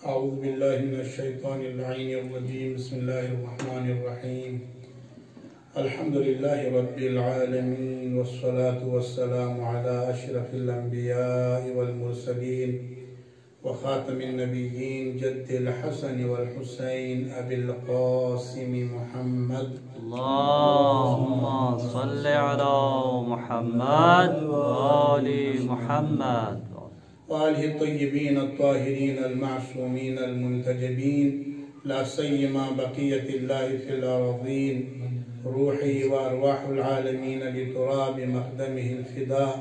أعوذ بالله من الشيطان اللعين الرجيم بسم الله الرحمن الرحيم الحمد لله رب العالمين والصلاة والسلام على أشرف الأنبياء والمرسلين وخاتم النبيين جد الحسن والحسين أبي القاسم محمد اللهم صل على محمد وآل محمد وآله الطيبين الطاهرين المعصومين المنتجبين لا سيما بقية الله في الأراضين روحي وأرواح العالمين لتراب مقدمه الفداء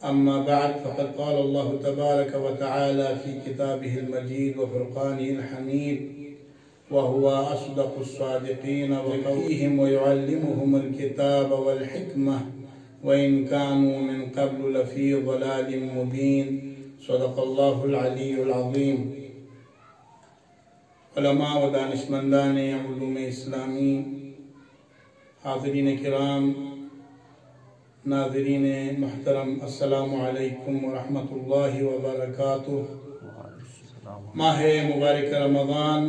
أما بعد فقد قال الله تبارك وتعالى في كتابه المجيد وفرقانه الحميد وهو أصدق الصادقين ويزكيهم ويعلمهم الكتاب والحكمة وإن كانوا من قبل لفي ضلال مبين صدق الله العلي العظيم علماء و دانشمندان علوم اسلامی، حاضرین کرام، ناظرین محترم، السلام علیکم ورحمۃ اللہ وبرکاتہ۔ ماہ مبارک رمضان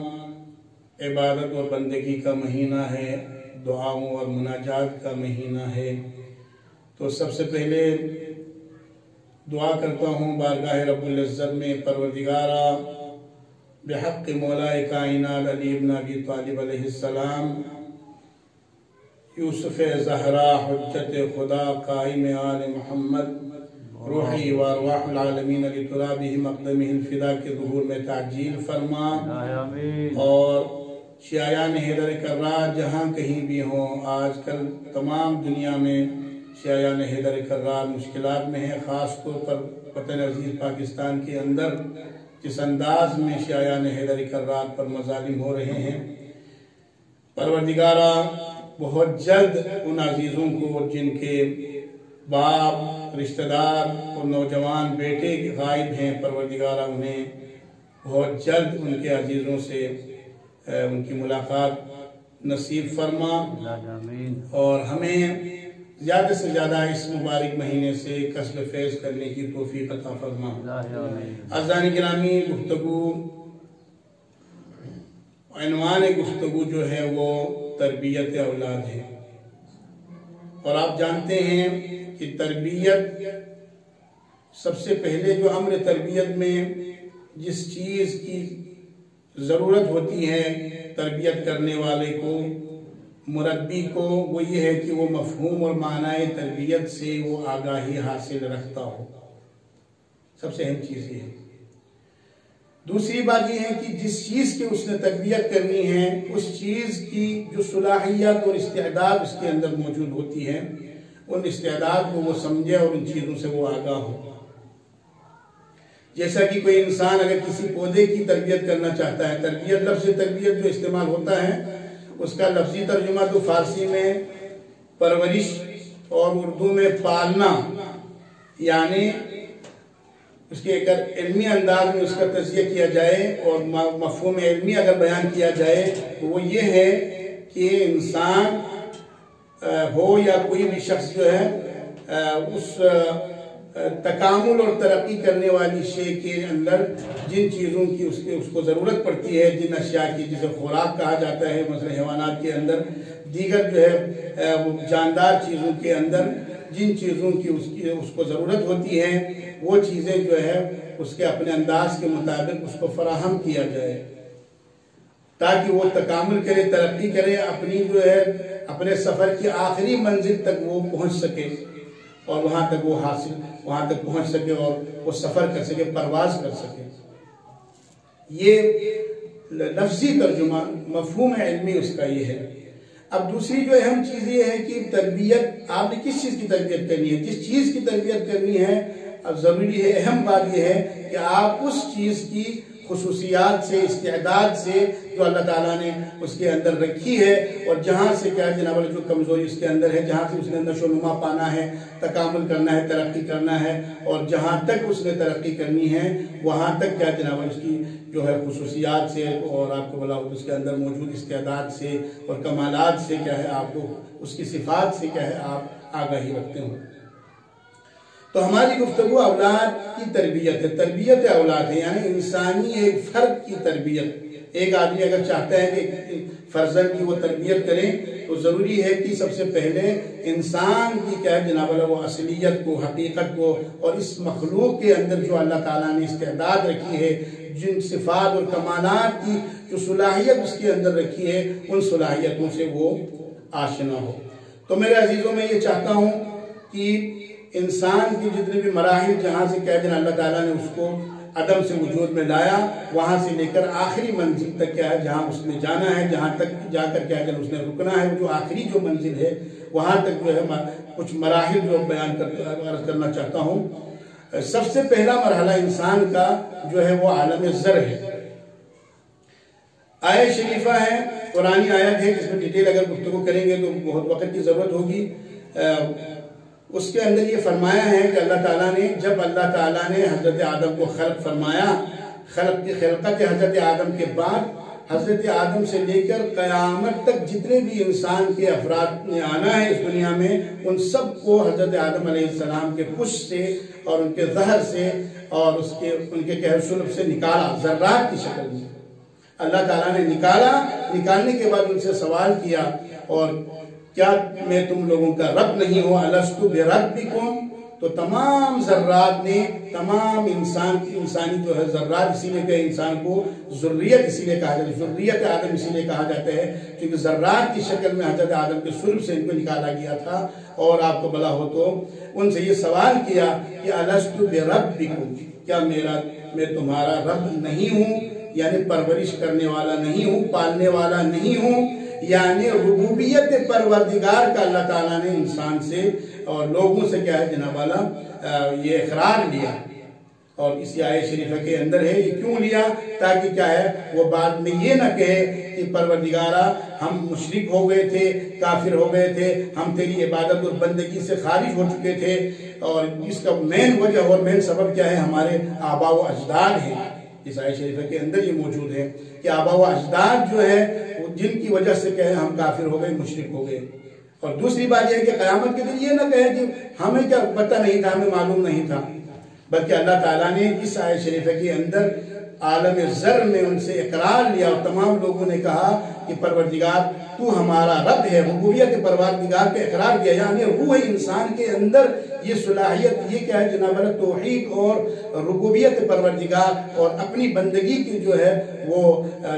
عبادت و بندگی کا مہینہ ہے، دعاؤں اور مناجات کا مہینہ ہے۔ تو سب سے پہلے دعا کرتا ہوں بارگاہ رب العزت میں، پروردگارا بحق مولا کائنات علی ابن ابی طالب علیہ السلام، یوسف زہرا حجت خدا قائم آل محمد، روحی و ارواح العالمین لترابہ مقدمہ الفدا کے ظہور میں تعجیل فرما، اور شیعیان حیدر کرار جہاں کہیں بھی ہوں، آج کل تمام دنیا میں شیعیان حیدر کرار مشکلات میں ہیں، خاص طور پر وطن عزیز پاکستان کے اندر جس انداز میں شیعیان حیدر کرار پر مظالم ہو رہے ہیں، پروردگارا بہت جلد ان عزیزوں کو جن کے باپ، رشتہ دار اور نوجوان بیٹے غائب ہیں، پروردگارا انہیں بہت جلد ان کے عزیزوں سے ان کی ملاقات نصیب فرما، اور ہمیں زیادہ سے زیادہ اس مبارک مہینے سے کسب فیض کرنے کی توفیق عطا فرما۔ عزیزان گرامی، گفتگو، عنوان گفتگو جو ہے وہ تربیت اولاد ہے، اور آپ جانتے ہیں کہ تربیت، سب سے پہلے جو امر تربیت میں جس چیز کی ضرورت ہوتی ہے تربیت کرنے والے کو، مربی کو، وہ یہ ہے کہ وہ مفہوم اور معنی تربیت سے وہ آگاہی حاصل رکھتا ہو۔ سب سے اہم چیز یہ ہے۔ دوسری بات یہ ہے کہ جس چیز کی اس نے تربیت کرنی ہے، اس چیز کی جو صلاحیت اور استعداد اس کے اندر موجود ہوتی ہے، ان استعداد کو وہ سمجھے اور ان چیزوں سے وہ آگاہ ہو۔ جیسا کہ کوئی انسان اگر کسی پودے کی تربیت کرنا چاہتا ہے، تربیت، لفظ تربیت جو استعمال ہوتا ہے اس کا لفظی ترجمہ تو فارسی میں پرورش اور اردو میں پالنا، یعنی اس کے اگر علمی انداز میں اس کا تجزیہ کیا جائے اور مفہوم علمی اگر بیان کیا جائے تو وہ یہ ہے کہ انسان ہو یا کوئی بھی شخص جو ہے اس تکامل اور ترقی کرنے والی شے کے اندر جن چیزوں کی اس کو ضرورت پڑتی ہے، جن اشیاء کی، جسے خوراک کہا جاتا ہے مثلا حیوانات کے اندر، دیگر جو ہے جاندار چیزوں کے اندر جن چیزوں کی اس کو ضرورت ہوتی ہے، وہ چیزیں جو ہے اس کے اپنے انداز کے مطابق اس کو فراہم کیا جائے، تاکہ وہ تکامل کرے، ترقی کرے، اپنی جو ہے اپنے سفر کی آخری منزل تک وہ پہنچ سکے، اور وہاں تک پہنچ سکے اور وہ سفر کر سکے، پرواز کر سکے۔ یہ لفظی ترجمہ، مفہوم علمی اس کا یہ ہے۔ اب دوسری جو اہم چیز یہ ہے کہ تربیت، آپ نے کس چیز کی تربیت کرنی ہے، جس چیز کی تربیت کرنی ہے، اب ضروری ہے، اہم بات یہ ہے کہ آپ اس چیز کی خصوصیات سے، استعداد سے جو اللہ تعالیٰ نے اس کے اندر رکھی ہے، اور جہاں سے کیا جناب جو کمزوری اس کے اندر ہے، جہاں سے اس نے نشو و نما پانا ہے، تکامل کرنا ہے، ترقی کرنا ہے، اور جہاں تک اس نے ترقی کرنی ہے وہاں تک کیا جناب اس کی جو ہے خصوصیات سے، اور آپ کو بلا اس کے اندر موجود استعداد سے اور کمالات سے کیا ہے، آپ کو اس کی صفات سے کیا ہے آپ آگاہی رکھتے ہوں۔ تو ہماری گفتگو اولاد کی تربیت ہے، تربیت اولاد ہے، یعنی انسانی ایک فرد کی تربیت۔ ایک آدمی اگر چاہتا ہے کہ فرزند کی وہ تربیت کریں تو ضروری ہے کہ سب سے پہلے انسان کی کیا ہے جناب اللہ وہ اصلیت کو، حقیقت کو، اور اس مخلوق کے اندر جو اللہ تعالیٰ نے استعداد رکھی ہے، جن صفات اور کمالات کی جو صلاحیت اس کے اندر رکھی ہے، ان صلاحیتوں سے وہ آشنا ہو۔ تو میرے عزیزوں میں یہ چاہتا ہوں کہ انسان کی جتنے بھی مراحل جہاں سے کیا ہے اللہ تعالیٰ نے اس کو عدم سے وجود میں لایا، وہاں سے لے کر آخری منزل تک کیا ہے جہاں اس نے جانا ہے، جہاں تک جا کر کیا ہے اس نے رکنا ہے، جو آخری جو منزل ہے وہاں تک جو ہے کچھ مراحل جو بیان کرنا چاہتا ہوں۔ سب سے پہلا مرحلہ انسان کا جو ہے وہ عالم زر ہے۔ آیت شریفہ ہے، قرآنی آیت ہے، جس میں ڈیٹیل اگر گفتگو کریں گے تو بہت وقت کی ضرورت ہوگی۔ اس کے اندر یہ فرمایا ہے کہ اللہ تعالیٰ نے جب اللہ تعالیٰ نے حضرت آدم کو خلق فرمایا، خلقت حضرت آدم کے بعد حضرت آدم سے لے کر قیامت تک جتنے بھی انسان کے افراد نے آنا ہے اس دنیا میں، ان سب کو حضرت آدم علیہ السلام کے پشت سے اور ان کے ظہر سے اور ان کے کہر سلب سے نکالا، ذرات کی شکل میں اللہ تعالیٰ نے نکالا۔ نکالنے کے بعد ان سے سوال کیا، اور کیا میں تم لوگوں کا رب نہیں ہوں؟ الستو بربکم؟ تو تمام ذرات نے، تمام انسانی جو ہے ذرات، اسی لیے کہ انسان کو ذریت اسی لیے کہا جاتا ہے، ذریت آدم اسی لیے کہا جاتا ہے کیونکہ ذرات کی شکل میں حضرت آدم کے سلب سے ان کو نکالا گیا تھا۔ اور آپ کو بلا ہو تو ان سے یہ سوال کیا کہ الستو بربکم؟ کیا میں تمہارا رب نہیں ہوں؟ یعنی پرورش کرنے والا نہیں ہوں، پالنے والا نہیں ہوں؟ یعنی ربوبیت پروردگار کا اللہ تعالیٰ نے انسان سے اور لوگوں سے کیا ہے جناب والا یہ اقرار لیا۔ اور اسی آیت شریفہ کے اندر ہے یہ کیوں لیا؟ تاکہ کیا ہے وہ بعد میں یہ نہ کہے کہ پروردگارہ ہم مشرک ہو گئے تھے، کافر ہو گئے تھے، ہم تیری عبادت اور بندگی سے خارج ہو چکے تھے۔ اور اس کا مین وجہ اور مین سبب کیا ہے؟ ہمارے آبا و اجداد ہیں۔ اس آیت شریفہ کے اندر یہ موجود ہے کہ آبا و اجداد جو ہے جن کی وجہ سے کہے ہم کافر ہو گئے، مشرک ہو گئے۔ اور دوسری بات یہ ہے کہ قیامت کے دن یہ نہ کہے کہ ہمیں کیا پتہ نہیں تھا، ہمیں معلوم نہیں تھا، بلکہ اللہ تعالیٰ نے اس آیت شریفہ کے اندر عالم زر میں ان سے اقرار لیا، اور تمام لوگوں نے کہا کہ پروردگار تو ہمارا رب ہے، ربوبیت پروردگار کا اقرار کیا، یعنی روح انسان کے اندر یہ صلاحیت، یہ کیا ہے جناب اللہ توحید اور ربوبیت پروردگار اور اپنی بندگی کی جو ہے وہ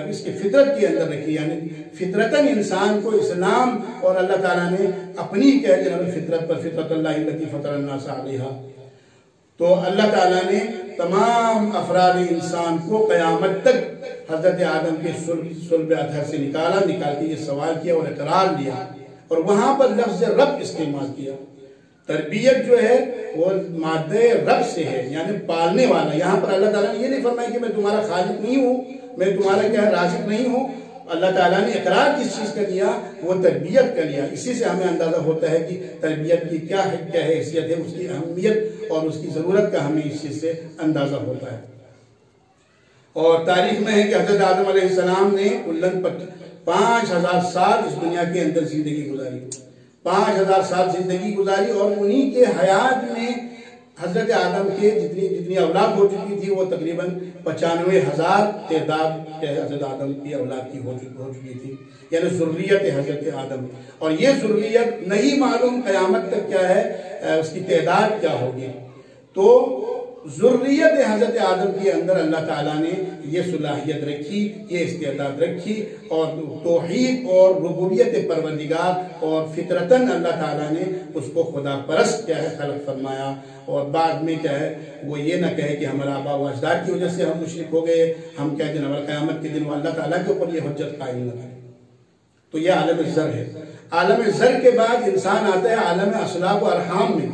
اس کی فطرت کے اندر رکھی، یعنی فطرتاً انسان کو اسلام اور اللہ تعالیٰ نے اپنی کیا ہے جناب فطرت پر، فطرت اللہ التی فطر الناس علیہا۔ تو اللہ تعالیٰ نے تمام افراد انسان کو قیامت تک حضرت آدم کے صلب اطہر سے نکال کے یہ سوال کیا اور اقرار لیا، اور وہاں پر لفظ رب استعمال کیا۔ تربیت جو ہے وہ مادہ رب سے ہے، یعنی پالنے والا۔ یہاں پر اللہ تعالیٰ نے یہ نہیں فرمایا کہ میں تمہارا خالق نہیں ہوں، میں تمہارا کیا رازق نہیں ہوں۔ اللہ تعالیٰ نے اقرار کس چیز کا لیا؟ وہ تربیت کا لیا۔ اسی سے ہمیں اندازہ ہوتا ہے کہ تربیت کی کیا حیثیت ہے، اس کی اہمیت اور اس کی ضرورت کا ہمیں اس چیز سے اندازہ ہوتا ہے۔ اور تاریخ میں ہے کہ حضرت آدم علیہ السلام نے کلن 5000 سال اس دنیا کے اندر زندگی گزاری، 5000 سال زندگی گزاری، اور انہی کے حیات میں حضرت آدم کے جتنی اولاد ہو چکی تھی وہ تقریباً 95,000 تعداد حضرت آدم کی اولاد کی ہو چکی تھی، یعنی ذریت حضرت آدم۔ اور یہ ذریت نہیں معلوم قیامت تک کیا ہے اس کی تعداد کیا ہوگی۔ تو ذریت حضرت آدم کے اندر اللہ تعالیٰ نے یہ صلاحیت رکھی، یہ استعداد رکھی، اور توحید اور ربوبیت پروردگار اور فطرتاً اللہ تعالیٰ نے اس کو خدا پرست کیا ہے خلق فرمایا۔ اور بعد میں کیا ہے وہ یہ نہ کہے کہ ہمارا آبا و اجداد کی وجہ سے ہم مشرک ہو گئے، ہم کیا جناب قیامت کے دن وہ اللہ تعالیٰ کے اوپر یہ حجت قائم نہ کرے۔ تو یہ عالم زر ہے۔ عالم زر کے بعد انسان آتا ہے عالم اسلاب و ارحام میں،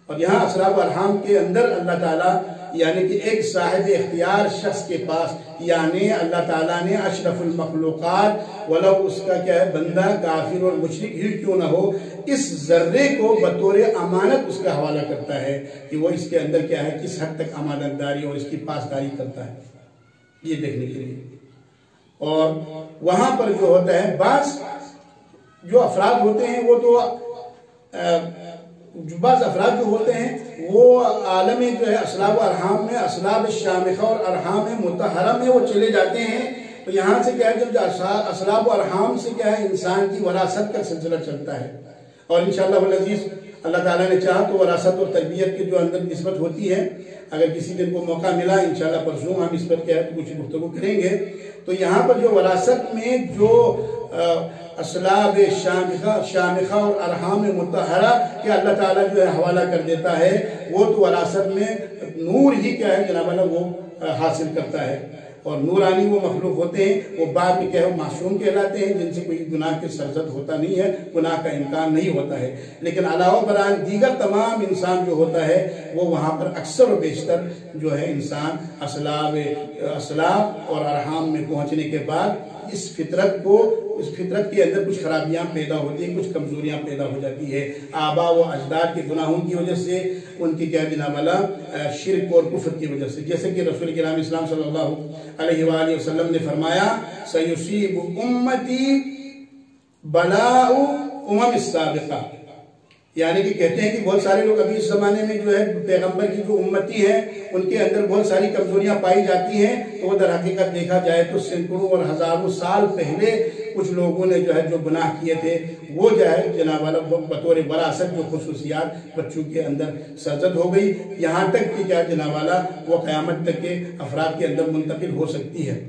اور یہاں اسلاب و ارحام کے اندر اللہ تعالیٰ یعنی کہ ایک صاحب اختیار شخص کے پاس، یعنی اللہ تعالیٰ نے اشرف المخلوقات ولو اس کا کیا ہے بندہ کافر اور مشرک ہی کیوں نہ ہو، اس ذرے کو بطور امانت اس کا حوالہ کرتا ہے کہ وہ اس کے اندر کیا ہے کس حد تک امانت داری اور اس کی پاسداری کرتا ہے، یہ دیکھنے کے لیے۔ اور وہاں پر جو ہوتا ہے بعض جو افراد ہوتے ہیں وہ تو بعض افراد جو ہوتے ہیں وہ عالم جو ہے اسلاب و ارحام میں، اسلاب شامخہ اور ارحام مطہرہ میں وہ چلے جاتے ہیں. تو یہاں سے کیا ہے، جب اسلاب و ارحام سے کیا ہے انسان کی وراثت کا سلسلہ چلتا ہے. اور انشاءاللہ العزیز اللہ تعالیٰ نے چاہا تو وراثت اور تربیت کے جو اندر نسبت ہوتی ہے، اگر کسی دن کو موقع ملا انشاءاللہ پرسوں ہم اس پر کیا ہے کچھ گفتگو کریں گے. تو یہاں پر جو وراثت میں جو اسلاب شامخہ اور ارحام مطہرہ کہ اللہ تعالیٰ جو ہے حوالہ کر دیتا ہے، وہ تو وراثت میں نور ہی کیا ہے جناب اللہ وہ حاصل کرتا ہے. اور نورانی وہ مخلوق ہوتے ہیں، وہ بعد میں کیا ہے معصوم کہلاتے ہیں، جن سے کوئی گناہ کے سرزد ہوتا نہیں ہے، گناہ کا امکان نہیں ہوتا ہے. لیکن علاوہ برآں دیگر تمام انسان جو ہوتا ہے وہ وہاں پر اکثر و بیشتر جو ہے انسان اسلاب اور ارحام میں پہنچنے کے بعد اس فطرت کے اندر کچھ خرابیاں پیدا ہوتی ہیں، کچھ کمزوریاں پیدا ہو جاتی ہے. آبا و اجداد کے گناہوں کی وجہ سے، ان کی کیا جناب اللہ شرک اور کفر کی وجہ سے، جیسے کہ رسول کرام اسلام صلی اللہ علیہ وآلہ وسلم نے فرمایا سیصیب امتی بلاء السابقہ، یعنی کہ کہتے ہیں کہ بہت سارے لوگ ابھی اس زمانے میں جو ہے پیغمبر کی جو امتی ہیں ان کے اندر بہت ساری کمزوریاں پائی جاتی ہیں. تو وہ در حقیقت دیکھا جائے تو سینکڑوں اور ہزاروں سال پہلے کچھ لوگوں نے جو ہے جو گناہ کیے تھے وہ جو ہے جناب والا بطور وراثت جو خصوصیات بچوں کے اندر سرزد ہو گئی، یہاں تک کہ کیا جناب والا وہ قیامت تک کے افراد کے اندر منتقل ہو سکتی ہے.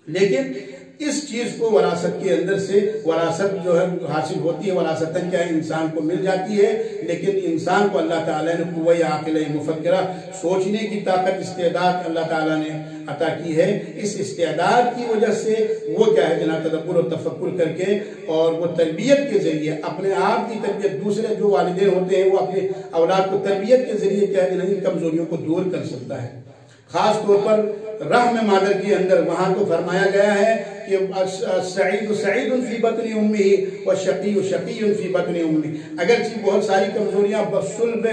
لیکن اس چیز کو وراثت کے اندر سے وراثت جو ہے حاصل ہوتی ہے، وراثتاً کیا انسان کو مل جاتی ہے. لیکن انسان کو اللہ تعالیٰ نے قوہ عاقلہ مفکرہ، سوچنے کی طاقت، استعداد اللہ تعالیٰ نے عطا کی ہے. اس استعداد کی وجہ سے وہ کیا ہے جناب تدبر و تفکر کر کے اور وہ تربیت کے ذریعے اپنے آپ کی تربیت، دوسرے جو والدین ہوتے ہیں وہ اپنے اولاد کو تربیت کے ذریعے کیا ہے ان کمزوریوں کو دور کر سکتا ہے. خاص طور پر رحم مادر کے اندر وہاں تو فرمایا گیا ہے کہ سعید سعید فی بطن امہ وشقی شقی فی بطن امہ. اگرچہ بہت ساری کمزوریاں صلب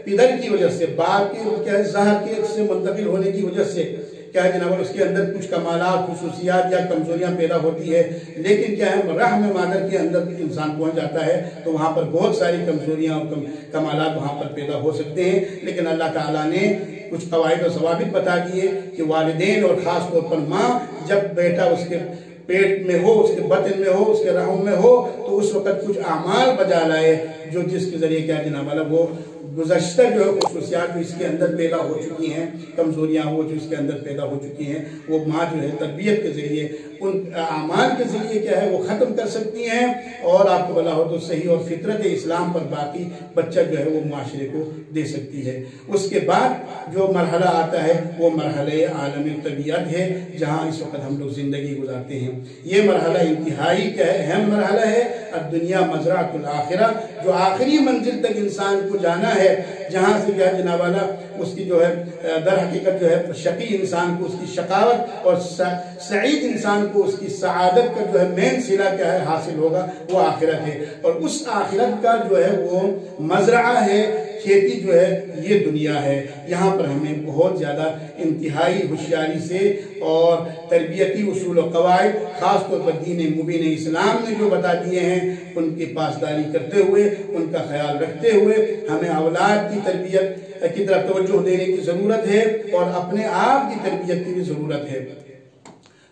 پدر کی وجہ سے، باپ کے کیا ہے زہر کے سے منتقل ہونے کی وجہ سے کیا ہے جناب اس کے اندر کچھ کمالات، خصوصیات یا کمزوریاں پیدا ہوتی ہے، لیکن کیا ہے رحم مادر کے اندر انسان پہنچ جاتا ہے تو وہاں پر بہت ساری کمزوریاں اور کمالات وہاں پر پیدا ہو سکتے ہیں. لیکن اللہ تعالیٰ نے کچھ قواعد و ضوابط بتا دیے کہ والدین اور خاص طور پر ماں جب بیٹا اس کے پیٹ میں ہو، اس کے بطن میں ہو، اس کے رحم میں ہو تو اس وقت کچھ اعمال بجا لائے جو جس کے ذریعے کیا جناب والا وہ گزشتہ جو ہے خصوصیات جو اس کے اندر پیدا ہو چکی ہیں، کمزوریاں وہ جو اس کے اندر پیدا ہو چکی ہیں، وہ ماں جو ہے تربیت کے ذریعے ان اعمال کے ذریعے کیا ہے وہ ختم کر سکتی ہیں اور آپ کو بلا ہو تو صحیح اور فطرت اسلام پر باقی بچہ جو ہے وہ معاشرے کو دے سکتی ہے. اس کے بعد جو مرحلہ آتا ہے وہ مرحلہ عالم طبیعت ہے، جہاں اس وقت ہم لوگ زندگی گزارتے ہیں. یہ مرحلہ انتہائی کیا ہے اہم مرحلہ ہے. الدنیا مزرعۃ الآخرہ، جو آخری منزل تک انسان کو جانا ہے، جہاں سے کیا جناب والا اس کی جو ہے در حقیقت جو ہے شقی انسان کو اس کی شقاوت اور سعید انسان کو اس کی سعادت کا جو ہے مین صلہ کیا ہے حاصل ہوگا، وہ آخرت ہے. اور اس آخرت کا جو ہے وہ مزرعہ ہے، کھیتی جو ہے یہ دنیا ہے. یہاں پر ہمیں بہت زیادہ انتہائی ہوشیاری سے اور تربیتی اصول و قواعد خاص طور پر دین مبین اسلام نے جو بتا دیے ہیں ان کی پاسداری کرتے ہوئے، ان کا خیال رکھتے ہوئے ہمیں اولاد کی تربیت کی طرف توجہ دینے کی ضرورت ہے اور اپنے آپ کی تربیت کی بھی ضرورت ہے.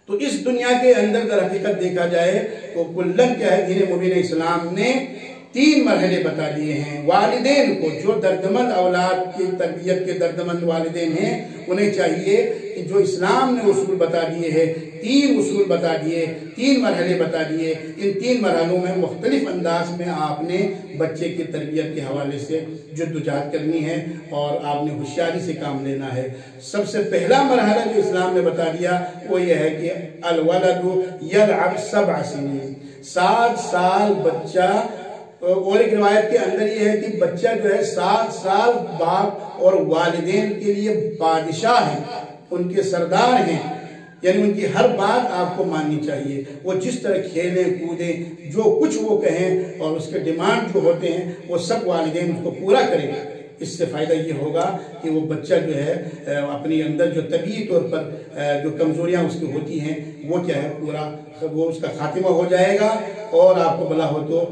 تو اس دنیا کے اندر در حقیقت دیکھا جائے تو کلن کیا ہے دین مبین اسلام نے 3 مرحلے بتا دیے ہیں. والدین کو جو دردمند اولاد کی تربیت کے دردمند والدین ہیں انہیں چاہیے کہ جو اسلام نے اصول بتا دیے ہیں، 3 اصول بتا دیے، 3 مرحلے بتا دیے، ان 3 مرحلوں میں مختلف انداز میں آپ نے بچے کی تربیت کے حوالے سے جدوجہد کرنی ہے اور آپ نے ہوشیاری سے کام لینا ہے. سب سے پہلا مرحلہ جو اسلام نے بتا دیا وہ یہ ہے کہ الولد یلعب 7 سنین، 7 سال بچہ. اور ایک روایت کے اندر یہ ہے کہ بچہ جو ہے 7 سال باپ اور والدین کے لیے بادشاہ ہیں، ان کے سردار ہیں، یعنی ان کی ہر بات آپ کو ماننی چاہیے. وہ جس طرح کھیلیں کودیں، جو کچھ وہ کہیں اور اس کے ڈیمانڈ جو ہوتے ہیں وہ سب والدین اس کو پورا کریں. اس سے فائدہ یہ ہوگا کہ وہ بچہ جو ہے اپنی اندر جو طبیعی طور پر جو کمزوریاں اس کی ہوتی ہیں وہ کیا ہے پورا وہ اس کا خاتمہ ہو جائے گا اور آپ کو بلا ہو تو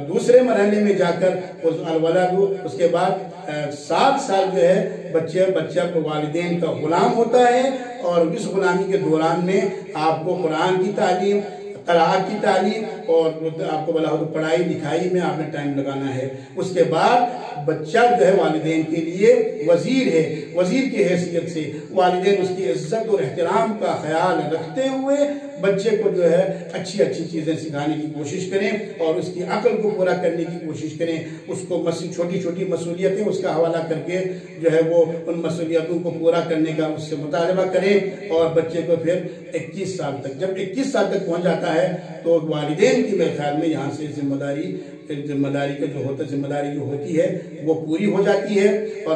دوسرے مرحلے میں جا کر الولد اس کے بعد 7 سال جو ہے بچہ کو والدین کا غلام ہوتا ہے، اور اس غلامی کے دوران میں آپ کو قرآن کی تعلیم، قراءت کی تعلیم اور آپ کو بلا پڑھائی لکھائی میں آپ نے ٹائم لگانا ہے۔ اس کے بعد بچہ جو ہے والدین کے لیے وزیر ہے، وزیر کی حیثیت سے والدین اس کی عزت اور احترام کا خیال رکھتے ہوئے بچے کو جو ہے اچھی چیزیں سکھانے کی کوشش کریں اور اس کی عقل کو پورا کرنے کی کوشش کریں۔ اس کو چھوٹی چھوٹی مسئولیتیں اس کا حوالہ کر کے جو ہے وہ ان مسئولیتوں کو پورا کرنے کا اس سے مطالبہ کریں، اور بچے کو پھر 21 سال تک، جب 21 سال تک پہنچ جاتا ہے تو والدین کی میرے خیال میں یہاں سے ذمہ داری کا جو ہوتا ہے، ذمہ داری جو ہوتی ہے وہ پوری ہو جاتی ہے۔ اور